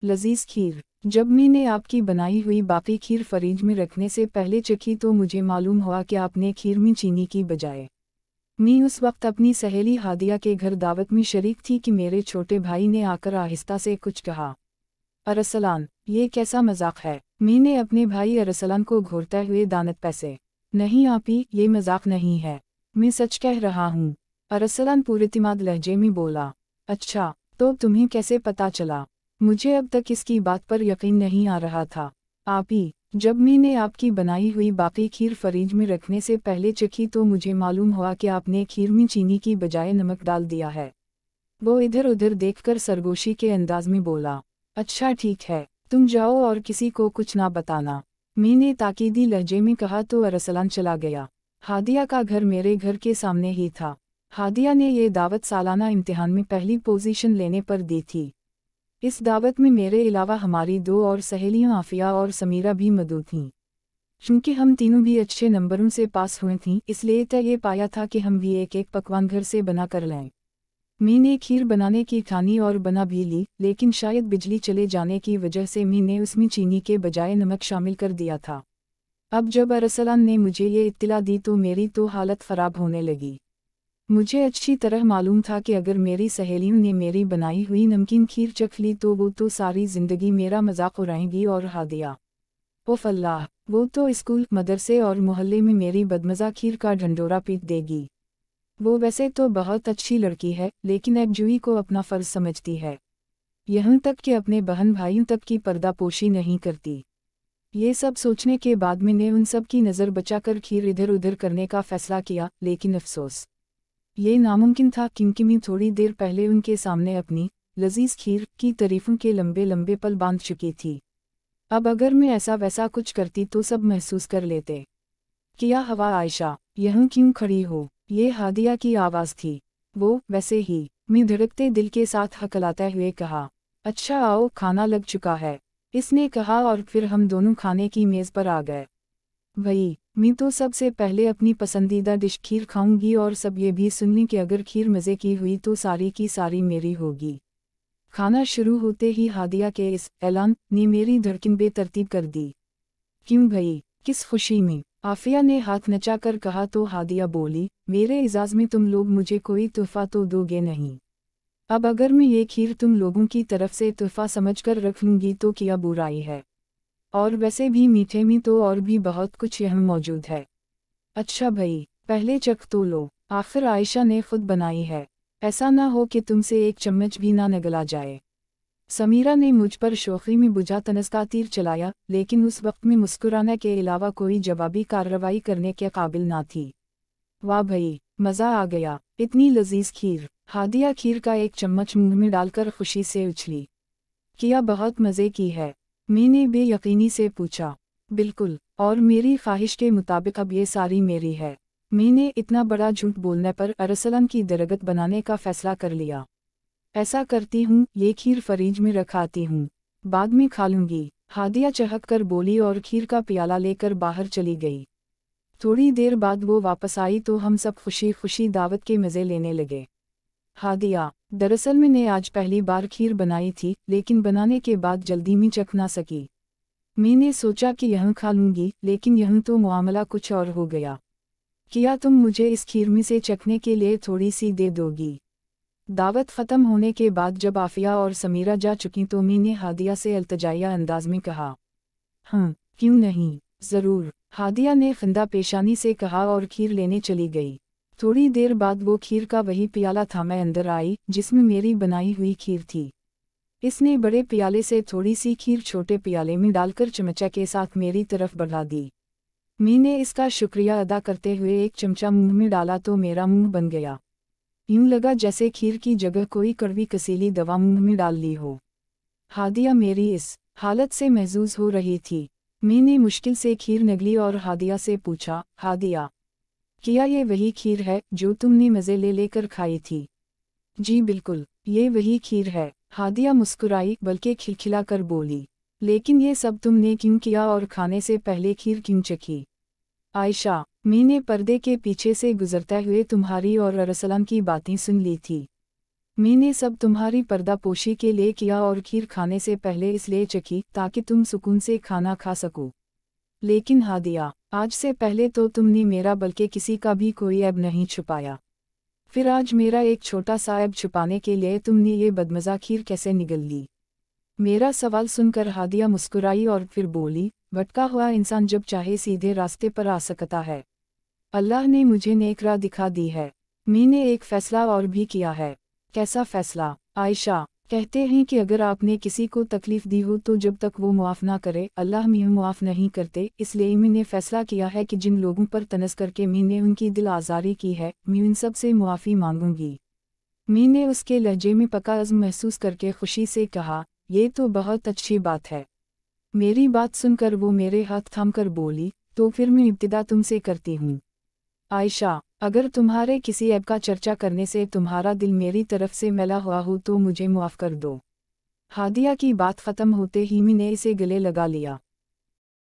लजीज खीर। जब मैंने आपकी बनाई हुई बाकी खीर फ्रिज में रखने से पहले चखी तो मुझे मालूम हुआ कि आपने खीर में चीनी की बजाय। मैं उस वक्त अपनी सहेली हादिया के घर दावत में शरीक थी कि मेरे छोटे भाई ने आकर आहिस्ता से कुछ कहा। अरसलान, ये कैसा मजाक है? मैंने अपने भाई अरसलान को घूरते हुए दानत पैसे। नहीं आपी, ये मजाक नहीं है, मैं सच कह रहा हूँ। अरसलान पुरइतिमाद लहजे में बोला। अच्छा, तो तुम्हें कैसे पता चला? मुझे अब तक इसकी बात पर यकीन नहीं आ रहा था। आपी, जब मैंने आपकी बनाई हुई बाकी खीर फ्रिज में रखने से पहले चखी तो मुझे मालूम हुआ कि आपने खीर में चीनी की बजाय नमक डाल दिया है। वो इधर उधर देखकर सरगोशी के अंदाज में बोला। अच्छा ठीक है, तुम जाओ और किसी को कुछ ना बताना, मैंने ताकीदी लहजे में कहा तो अरसलान चला गया। हादिया का घर मेरे घर के सामने ही था। हादिया ने ये दावत सालाना इम्तिहान में पहली पोजीशन लेने पर दी थी। इस दावत में मेरे अलावा हमारी दो और सहेलियां आफिया और समीरा भी मौजूद थीं। चूँकि हम तीनों भी अच्छे नंबरों से पास हुए थीं, इसलिए तय ये पाया था कि हम भी एक एक पकवान घर से बना कर लें। मैंने खीर बनाने की ठानी और बना भी ली, लेकिन शायद बिजली चले जाने की वजह से मैंने उसमें चीनी के बजाय नमक शामिल कर दिया था। अब जब अरसलान ने मुझे ये इत्तला दी तो मेरी तो हालत ख़राब होने लगी। मुझे अच्छी तरह मालूम था कि अगर मेरी सहेलियों ने मेरी बनाई हुई नमकीन खीर चख ली तो वो तो सारी ज़िंदगी मेरा मजाक उड़ाएंगी और हादिया, ओफ अल्लाह, वो तो स्कूल, मदरसे और मोहल्ले में मेरी बदमज़ा खीर का ढंढोरा पीट देगी। वो वैसे तो बहुत अच्छी लड़की है, लेकिन एकजुई को अपना फ़र्ज समझती है, यहाँ तक कि अपने बहन भाइयों तक की पर्दापोशी नहीं करती। ये सब सोचने के बाद मैंने उन सब की नज़र बचाकर खीर इधर उधर करने का फ़ैसला किया, लेकिन अफसोस ये नामुमकिन था क्योंकि मैं थोड़ी देर पहले उनके सामने अपनी लजीज खीर की तारीफों के लंबे लंबे पल बांध चुकी थी। अब अगर मैं ऐसा वैसा कुछ करती तो सब महसूस कर लेते। क्या हवा आयशा, यहाँ क्यों खड़ी हो? ये हादिया की आवाज़ थी। वो वैसे ही, मैं धड़कते दिल के साथ हकलाते हुए कहा। अच्छा आओ, खाना लग चुका है, इसने कहा और फिर हम दोनों खाने की मेज़ पर आ गए। वही, मैं तो सबसे पहले अपनी पसंदीदा डिश खीर खाऊंगी और सब ये भी सुन लें कि अगर खीर मज़े की हुई तो सारी की सारी मेरी होगी। खाना शुरू होते ही हादिया के इस ऐलान ने मेरी धड़कन बेतरतीब कर दी। क्यों भई, किस खुशी में? आफिया ने हाथ नचाकर कहा तो हादिया बोली, मेरे इजाज़ में तुम लोग मुझे कोई तोहफ़ा तो दोगे नहीं। अब अगर मैं ये खीर तुम लोगों की तरफ से तोहफ़ा समझकर रख लूँगी तो क्या बुराई है? और वैसे भी मीठे में तो और भी बहुत कुछ यहाँ मौजूद है। अच्छा भई, पहले चख तो लो, आखिर आयशा ने खुद बनाई है, ऐसा ना हो कि तुमसे एक चम्मच भी ना निगला जाए। समीरा ने मुझ पर शोखी में बुझा तनस का तीर चलाया, लेकिन उस वक्त में मुस्कुराने के अलावा कोई जवाबी कार्रवाई करने के काबिल ना थी। वाह भई, मज़ा आ गया, इतनी लजीज खीर। हादिया खीर का एक चम्मच मुंह में डालकर खुशी से उछली। क्या बहुत मज़े की है? मैंने बेयकीनी से पूछा। बिल्कुल, और मेरी ख्वाहिश के मुताबिक अब ये सारी मेरी है। मैंने इतना बड़ा झूठ बोलने पर अरसलान की दरगत बनाने का फ़ैसला कर लिया। ऐसा करती हूँ, ये खीर फ्रिज में रखाती हूँ, बाद में खा लूँगी। हादिया चहक कर बोली और खीर का प्याला लेकर बाहर चली गई। थोड़ी देर बाद वो वापस आई तो हम सब खुशी खुशी दावत के मज़े लेने लगे। हादिया, दरअसल मैंने आज पहली बार खीर बनाई थी, लेकिन बनाने के बाद जल्दी में चख ना सकी। मैंने सोचा कि यहाँ खा लूँगी, लेकिन यहाँ तो मामला कुछ और हो गया। क्या तुम मुझे इस खीर में से चखने के लिए थोड़ी सी दे दोगी? दावत ख़त्म होने के बाद जब आफिया और समीरा जा चुकी तो मैंने हादिया से अल्तजाइया अंदाज में कहा। हाँ, क्यों नहीं, ज़रूर, हादिया ने खंदा पेशानी से कहा और खीर लेने चली गई। थोड़ी देर बाद वो खीर का वही प्याला थामे अंदर आई जिसमें मेरी बनाई हुई खीर थी। इसने बड़े प्याले से थोड़ी सी खीर छोटे प्याले में डालकर चमचा के साथ मेरी तरफ बढ़ा दी। मैंने इसका शुक्रिया अदा करते हुए एक चमचा मुंह में डाला तो मेरा मुंह बन गया। यूं लगा जैसे खीर की जगह कोई कड़वी कसीली दवा मुंह में डाल ली हो। हादिया मेरी इस हालत से महजूज हो रही थी। मैंने मुश्किल से खीर निगली और हादिया से पूछा, हादिया, क्या ये वही खीर है जो तुमने मज़े ले लेकर खाई थी? जी बिल्कुल, ये वही खीर है। हादिया मुस्कुराई, बल्कि खिलखिला कर बोली, लेकिन ये सब तुमने क्यों किया और खाने से पहले खीर क्यों चखी? आयशा, मैंने पर्दे के पीछे से गुजरते हुए तुम्हारी और अरसलान की बातें सुन ली थी। मी ने सब तुम्हारी पर्दा पोशी के लिए किया और खीर खाने से पहले इसलिए चखी ताकि तुम सुकून से खाना खा सको। लेकिन हादिया, आज से पहले तो तुमने मेरा बल्कि किसी का भी कोई ऐब नहीं छुपाया, फिर आज मेरा एक छोटा सा ऐब छुपाने के लिए तुमने ये बदमज़ा खीर कैसे निगल ली? मेरा सवाल सुनकर हादिया मुस्कुराई और फिर बोली, भटका हुआ इंसान जब चाहे सीधे रास्ते पर आ सकता है। अल्लाह ने मुझे नेक राह दिखा दी है। मी ने एक फ़ैसला और भी किया है। कैसा फ़ैसला? आयशा कहते हैं कि अगर आपने किसी को तकलीफ़ दी हो तो जब तक वो मुआफ़ ना करे अल्लाह मी मुआफ़ नहीं करते, इसलिए मी ने फ़ैसला किया है कि जिन लोगों पर तनस करके मी ने उनकी दिल आज़ारी की है, मी उन सब से मुआफ़ी मांगूंगी। मी ने उसके लहजे में पक्का अज़्म महसूस करके खुशी से कहा, ये तो बहुत अच्छी बात है। मेरी बात सुनकर वो मेरे हाथ थामकर बोली, तो फिर मैं इब्तिदा तुमसे करती हूँ। आयशा, अगर तुम्हारे किसी ऐब का चर्चा करने से तुम्हारा दिल मेरी तरफ से मैला हुआ हो तो मुझे मुआफ़ कर दो। हादिया की बात ख़त्म होते ही मी ने इसे गले लगा लिया।